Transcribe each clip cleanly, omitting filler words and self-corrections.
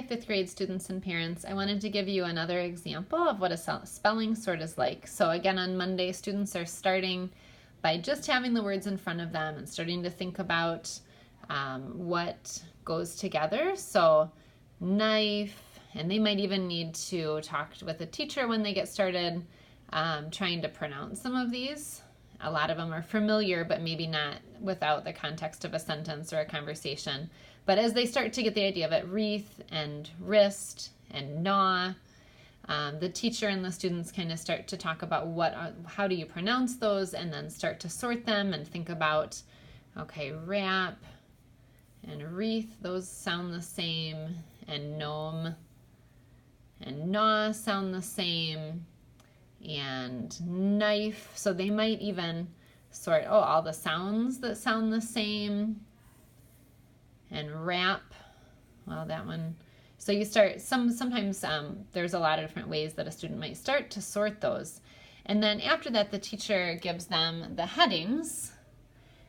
Hi, fifth grade students and parents. I wanted to give you another example of what a spelling sort is like. So again, on Monday, students are starting by just having the words in front of them and starting to think about what goes together. So knife, and they might even need to talk with a teacher when they get started trying to pronounce some of these. A lot of them are familiar, but maybe not without the context of a sentence or a conversation. But as they start to get the idea of it, wreath and wrist and gnaw, the teacher and the students kind of start to talk about how do you pronounce those, and then start to sort them and think about, okay, wrap and wreath, those sound the same, and gnome and gnaw sound the same, and knife, so they might even sort all the sounds that sound the same, and wrap, well, that one. So you start, sometimes there's a lot of different ways that a student might start to sort those. And then after that, the teacher gives them the headings.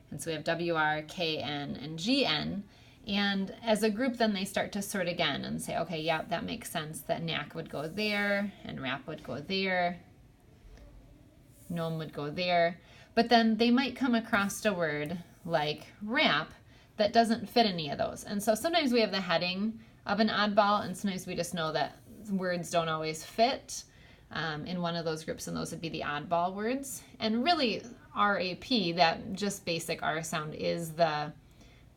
And so we have WR, KN, and GN. And as a group, then they start to sort again and say, okay, yeah, that makes sense that knack would go there, and wrap would go there, gnome would go there. But then they might come across a word like wrap that doesn't fit any of those. And so sometimes we have the heading of an oddball, and sometimes we just know that words don't always fit in one of those groups, and those would be the oddball words. And really, RAP, that just basic R sound, is the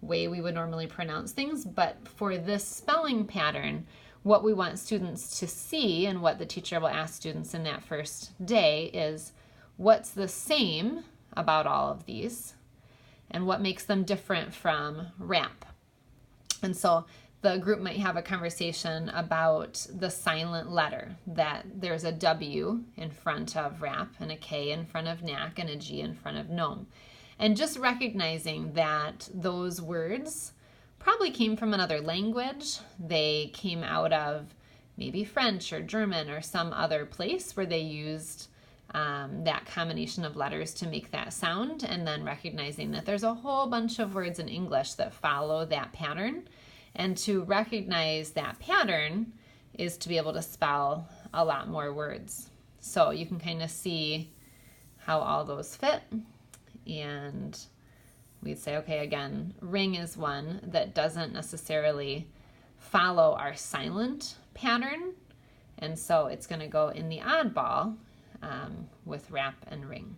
way we would normally pronounce things. But for this spelling pattern, what we want students to see, and what the teacher will ask students in that first day, is what's the same about all of these, and what makes them different from wrap. And so the group might have a conversation about the silent letter, that there's a W in front of wrap, and a K in front of knack, and a G in front of gnome. And just recognizing that those words probably came from another language. They came out of maybe French or German or some other place where they used that combination of letters to make that sound, and then recognizing that there's a whole bunch of words in English that follow that pattern. And to recognize that pattern is to be able to spell a lot more words. So you can kind of see how all those fit. And we'd say, okay, again, ring is one that doesn't necessarily follow our silent pattern. And so it's going to go in the oddball with wrap and ring.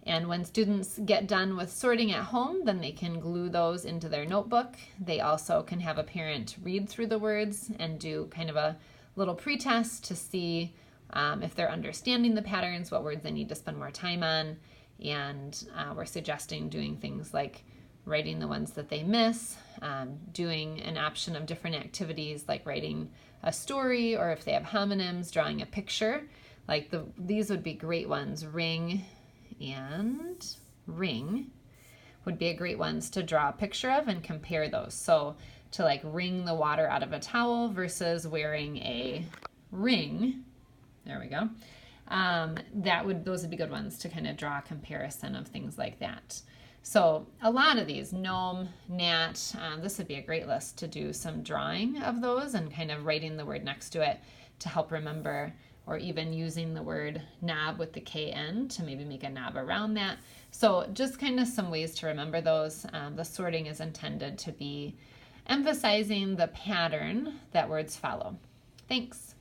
And when students get done with sorting at home, then they can glue those into their notebook. They also can have a parent read through the words and do kind of a little pretest to see if they're understanding the patterns, what words they need to spend more time on. And we're suggesting doing things like writing the ones that they miss, doing an option of different activities like writing a story, or if they have homonyms, drawing a picture. Like these would be great ones. Ring and ring would be a great ones to draw a picture of and compare those. So to like wring the water out of a towel versus wearing a ring, there we go. Those would be good ones to kind of draw a comparison of things like that. So a lot of these, gnome, gnat, this would be a great list to do some drawing of those and kind of writing the word next to it to help remember, or even using the word knob with the KN to maybe make a knob around that. So just kind of some ways to remember those. The sorting is intended to be emphasizing the pattern that words follow. Thanks.